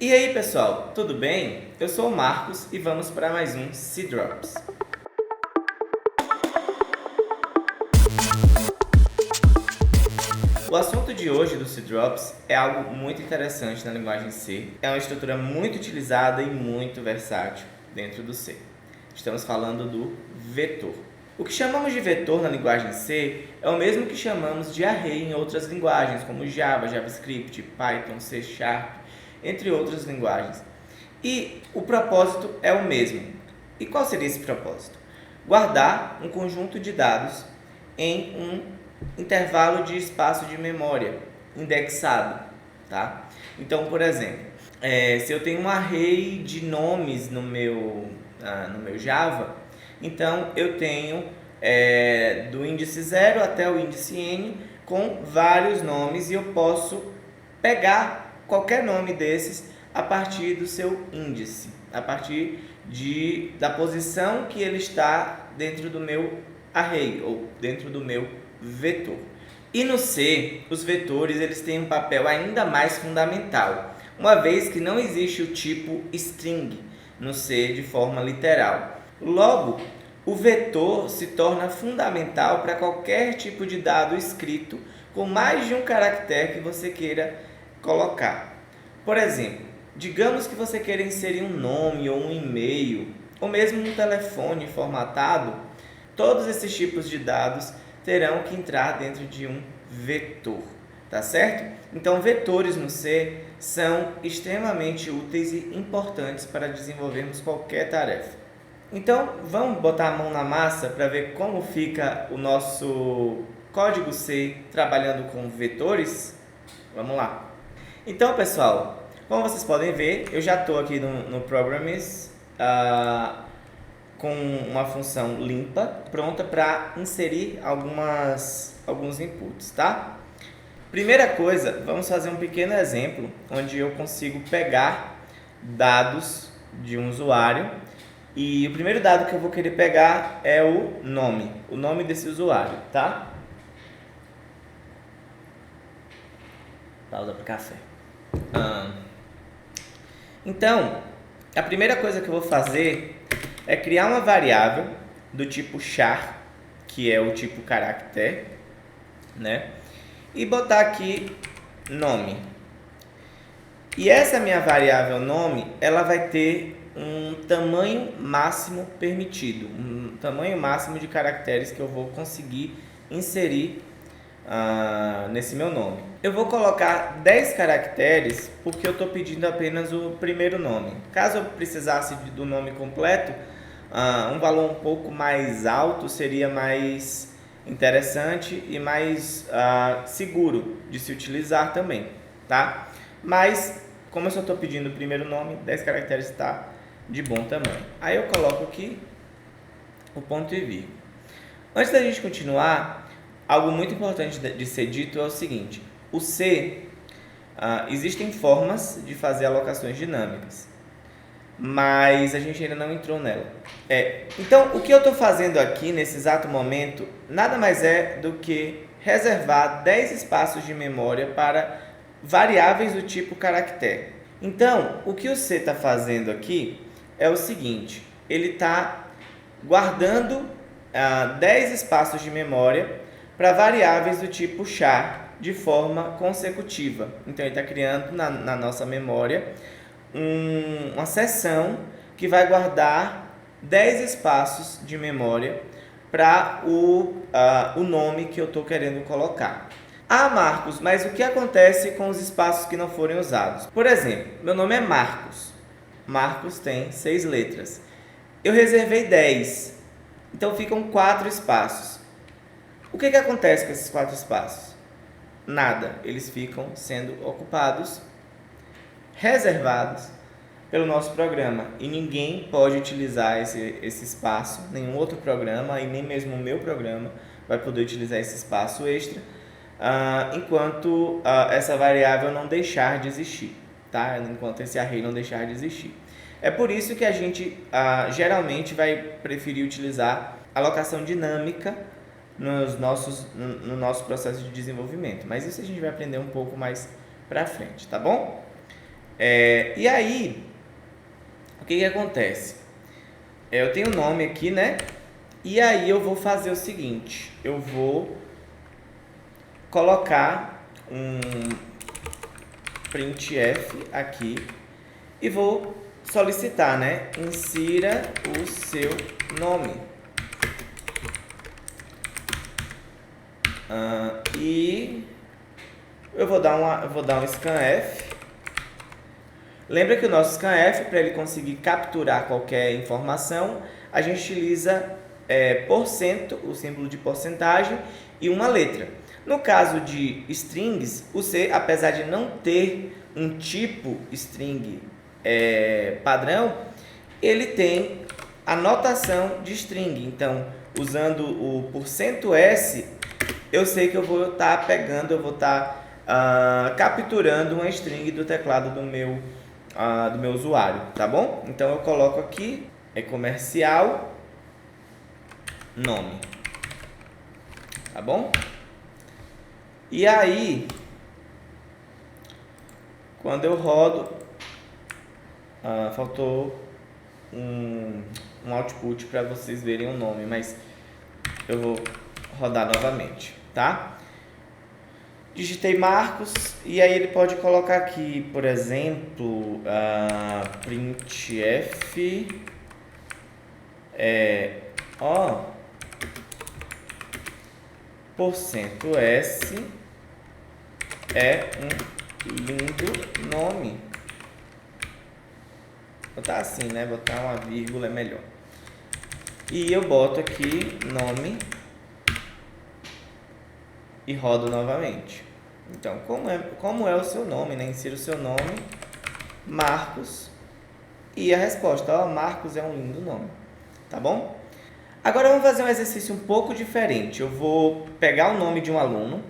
E aí pessoal, tudo bem? Eu sou o Marcos e vamos para mais um C-Drops. O assunto de hoje do C-Drops é algo muito interessante na linguagem C. É uma estrutura muito utilizada e muito versátil dentro do C. Estamos falando do vetor. O que chamamos de vetor na linguagem C é o mesmo que chamamos de array em outras linguagens, como Java, JavaScript, Python, C Sharp, entre outras linguagens. E o propósito é o mesmo. E qual seria esse propósito? Guardar um conjunto de dados em um intervalo de espaço de memória indexado, tá? Então, por exemplo, se eu tenho um array de nomes no meu Java, então eu tenho do índice 0 até o índice n com vários nomes e eu posso pegar qualquer nome desses a partir do seu índice, a partir da posição que ele está dentro do meu array ou dentro do meu vetor. E no C, os vetores eles têm um papel ainda mais fundamental, uma vez que não existe o tipo string no C de forma literal. Logo, o vetor se torna fundamental para qualquer tipo de dado escrito com mais de um caractere que você queira colocar. Por exemplo, digamos que você queira inserir um nome ou um e-mail, ou mesmo um telefone formatado, todos esses tipos de dados terão que entrar dentro de um vetor, tá certo? Então, vetores no C são extremamente úteis e importantes para desenvolvermos qualquer tarefa. Então, vamos botar a mão na massa para ver como fica o nosso código C trabalhando com vetores? Vamos lá. Então, pessoal, como vocês podem ver, eu já estou aqui no Programs com uma função limpa, pronta para inserir alguns inputs, tá? Primeira coisa, vamos fazer um pequeno exemplo onde eu consigo pegar dados de um usuário e o primeiro dado que eu vou querer pegar é o nome desse usuário, tá? Pausa para café. Então, a primeira coisa que eu vou fazer é criar uma variável do tipo char, que é o tipo caractere, né? E botar aqui nome. E essa minha variável nome, ela vai ter um tamanho máximo permitido, um tamanho máximo de caracteres que eu vou conseguir inserir nesse meu nome. Eu vou colocar 10 caracteres porque eu estou pedindo apenas o primeiro nome. Caso eu precisasse do nome completo, um valor um pouco mais alto seria mais interessante e mais seguro de se utilizar também, tá? Mas, como eu só estou pedindo o primeiro nome, 10 caracteres está de bom tamanho. Aí eu coloco aqui o ponto e vírgula. Antes da gente continuar, algo muito importante de ser dito é o seguinte: o C, existem formas de fazer alocações dinâmicas, mas a gente ainda não entrou nela. Então, o que eu estou fazendo aqui nesse exato momento nada mais é do que reservar 10 espaços de memória para variáveis do tipo caractere. Então, o que o C está fazendo aqui é o seguinte: ele está guardando 10 espaços de memória para variáveis do tipo char de forma consecutiva. Então, ele está criando na nossa memória uma seção que vai guardar 10 espaços de memória para o nome que eu estou querendo colocar. Marcos, mas o que acontece com os espaços que não forem usados? Por exemplo, meu nome é Marcos. Marcos tem 6 letras. Eu reservei 10, então ficam 4 espaços. O que acontece com esses 4 espaços? Nada, eles ficam sendo ocupados, reservados pelo nosso programa, e ninguém pode utilizar esse espaço, nenhum outro programa e nem mesmo o meu programa vai poder utilizar esse espaço extra enquanto essa variável não deixar de existir, tá? Enquanto esse array não deixar de existir. É por isso que a gente geralmente vai preferir utilizar alocação dinâmica no nosso processo de desenvolvimento, mas isso a gente vai aprender um pouco mais pra frente, tá bom? E aí, o que acontece? Eu tenho o nome aqui, né? E aí eu vou fazer o seguinte, eu vou colocar um printf aqui e vou solicitar, né? Insira o seu nome. E eu vou dar um scanf. Lembra que o nosso scanf, para ele conseguir capturar qualquer informação, a gente utiliza %, o símbolo de porcentagem, e uma letra. No caso de strings, o C, apesar de não ter um tipo string padrão, ele tem a notação de string. Então, usando o %S, eu sei que eu vou estar capturando uma string do teclado do meu usuário, tá bom? Então eu coloco aqui, comercial, nome, tá bom? E aí, quando eu rodo, faltou um output para vocês verem o nome, mas eu vou rodar novamente, tá? Digitei Marcos e aí ele pode colocar aqui, por exemplo, printf %S é um lindo nome. Botar assim, né? Botar uma vírgula é melhor. E eu boto aqui nome e rodo novamente. Então, como é o seu nome, né? Insira o seu nome, Marcos, e a resposta, Marcos é um lindo nome, tá bom? Agora vamos fazer um exercício um pouco diferente. Eu vou pegar o nome de um aluno,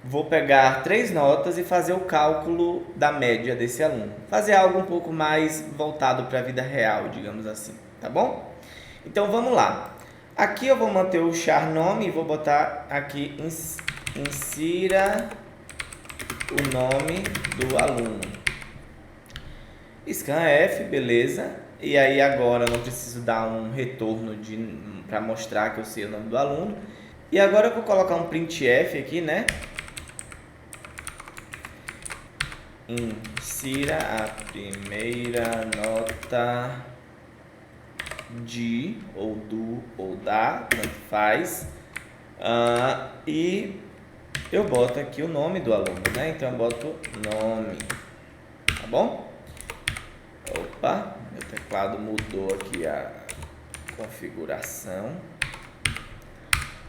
vou pegar 3 notas e fazer o cálculo da média desse aluno. Fazer algo um pouco mais voltado para a vida real, digamos assim, tá bom? Então vamos lá. Aqui eu vou manter o char nome e vou botar aqui insira o nome do aluno. Scanf, beleza. E aí agora eu não preciso dar um retorno para mostrar que eu sei o nome do aluno. E agora eu vou colocar um printf aqui, né? Insira a primeira nota de, ou do, ou da, tanto faz. E eu boto aqui o nome do aluno, né? Então eu boto nome, tá bom? Opa, meu teclado mudou aqui a configuração.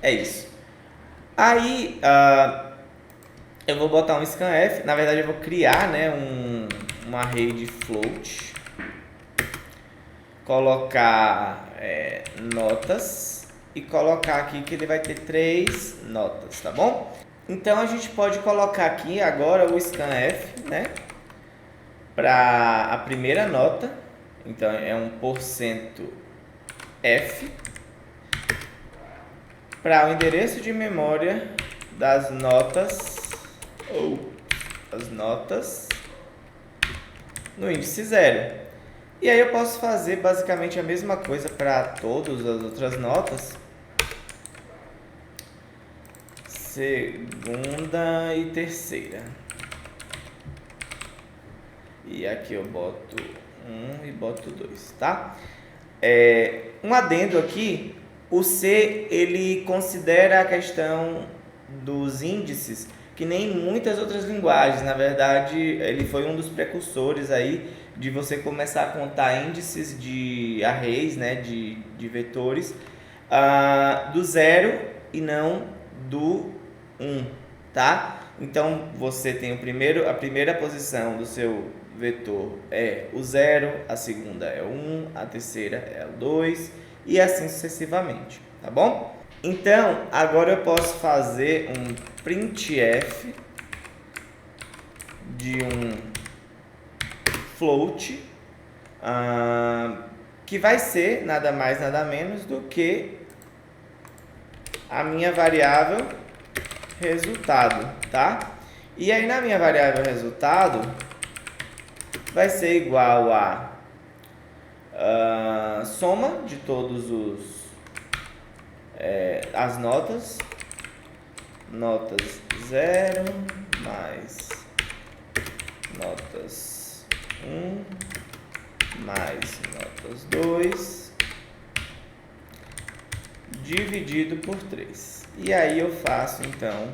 É isso. Aí eu vou botar um scanf. Na verdade eu vou criar, né, um array de float. Colocar notas e colocar aqui que ele vai ter 3 notas, tá bom? Então a gente pode colocar aqui agora o scanf, né, para a primeira nota. Então é um %F para o endereço de memória das notas no índice 0. E aí eu posso fazer basicamente a mesma coisa para todas as outras notas. Segunda e terceira. E aqui eu boto 1 e boto 2, tá? Um adendo aqui, o C, ele considera a questão dos índices que nem muitas outras linguagens. Na verdade, ele foi um dos precursores aí de você começar a contar índices de arrays, né, de vetores, do 0 e não do 1, tá? Então, você tem a primeira posição do seu vetor é o 0, a segunda é o 1, a terceira é o 2 e assim sucessivamente, tá bom? Então, agora eu posso fazer um printf de um float, que vai ser nada mais nada menos do que a minha variável resultado, tá? E aí na minha variável resultado vai ser igual a soma de todos as notas 0 mais notas 1 mais notas 2 dividido por 3. E aí eu faço então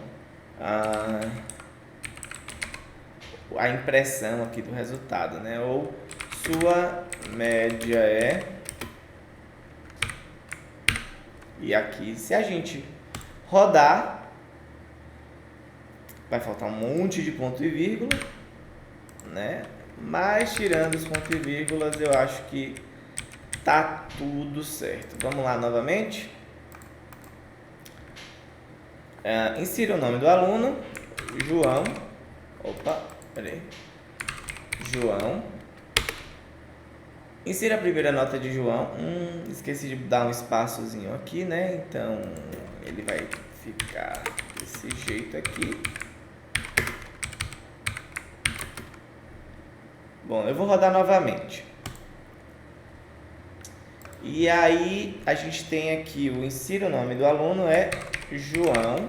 a impressão aqui do resultado, né? Ou sua média é... E aqui, se a gente rodar, vai faltar um monte de ponto e vírgula, né? Mas tirando os pontos e vírgulas, eu acho que tá tudo certo. Vamos lá novamente. Insira o nome do aluno, João. Opa, peraí. João. Insira a primeira nota de João. Esqueci de dar um espaçozinho aqui, né? Então, ele vai ficar desse jeito aqui. Bom, eu vou rodar novamente. E aí, a gente tem aqui o insira o nome do aluno é João.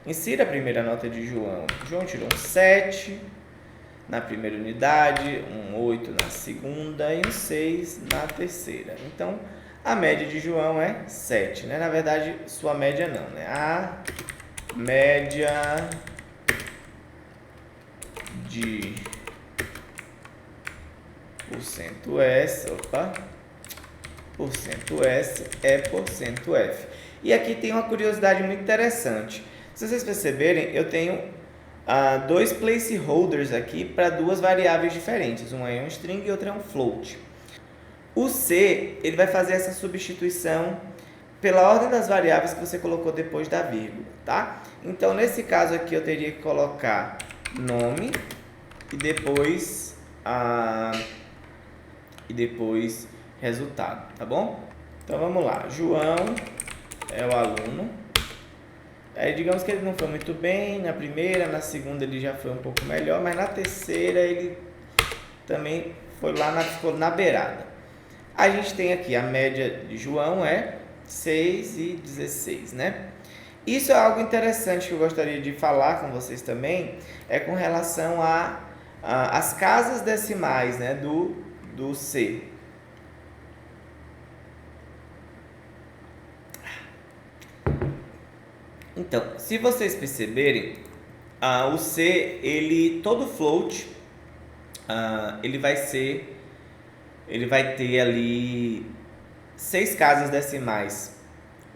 Insira a primeira nota de João. João tirou um 7 na primeira unidade, um 8 na segunda e um 6 na terceira. Então, a média de João é 7, né? Na verdade, sua média não, né? A média de porcento S, porcento S é porcento F. E aqui tem uma curiosidade muito interessante. Se vocês perceberem, eu tenho dois placeholders aqui para duas variáveis diferentes. Uma é um string e outra é um float. O C, ele vai fazer essa substituição pela ordem das variáveis que você colocou depois da vírgula, tá? Então, nesse caso aqui, eu teria que colocar nome e depois resultado, tá bom? Então, vamos lá. João é o aluno. Aí, digamos que ele não foi muito bem na primeira, na segunda ele já foi um pouco melhor, mas na terceira ele também foi lá ficou na beirada. A gente tem aqui a média de João é 6 e 16, né? Isso é algo interessante que eu gostaria de falar com vocês também, é com relação às casas decimais, né, do C. Então, se vocês perceberem, o C, todo float, ele vai ter ali 6 casas decimais,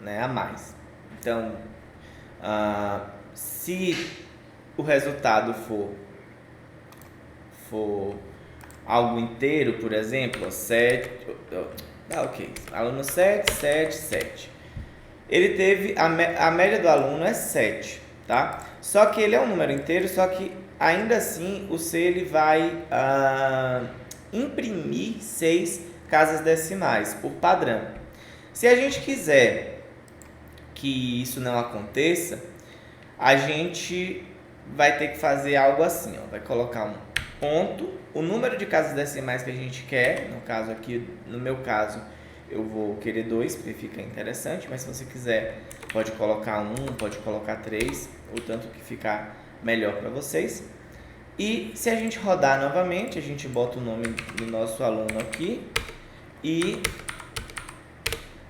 né, a mais. Então, se o resultado for algo inteiro, por exemplo, 7, aluno 7, 7, 7. Ele teve, a média do aluno é 7, tá? Só que ele é um número inteiro, só que ainda assim o C ele vai imprimir 6 casas decimais por padrão. Se a gente quiser que isso não aconteça, a gente vai ter que fazer algo assim, ó, vai colocar um ponto, o número de casas decimais que a gente quer, no caso aqui, no meu caso, eu vou querer 2, porque fica interessante, mas se você quiser, pode colocar 1, pode colocar 3, o tanto que ficar melhor para vocês. E se a gente rodar novamente, a gente bota o nome do nosso aluno aqui e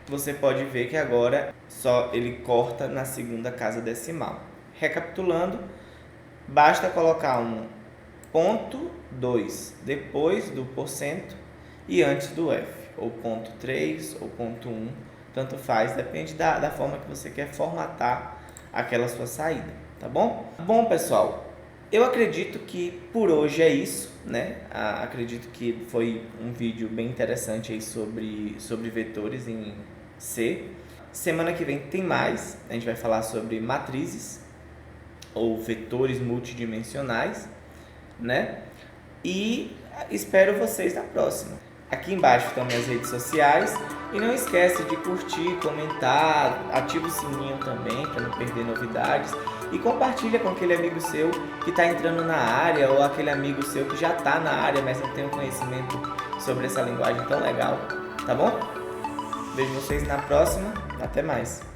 você pode ver que agora só ele corta na segunda casa decimal. Recapitulando, basta colocar um ponto 2 depois do porcento e antes do F. Ou ponto 3 ou ponto 1, tanto faz, depende da forma que você quer formatar aquela sua saída, tá bom? Bom, pessoal, eu acredito que por hoje é isso, né? Acredito que foi um vídeo bem interessante aí sobre vetores em C. Semana que vem tem mais, a gente vai falar sobre matrizes ou vetores multidimensionais, né? E espero vocês na próxima. Aqui embaixo estão minhas redes sociais e não esquece de curtir, comentar, ativa o sininho também para não perder novidades e compartilha com aquele amigo seu que está entrando na área ou aquele amigo seu que já está na área, mas não tem um conhecimento sobre essa linguagem tão legal, tá bom? Vejo vocês na próxima, até mais!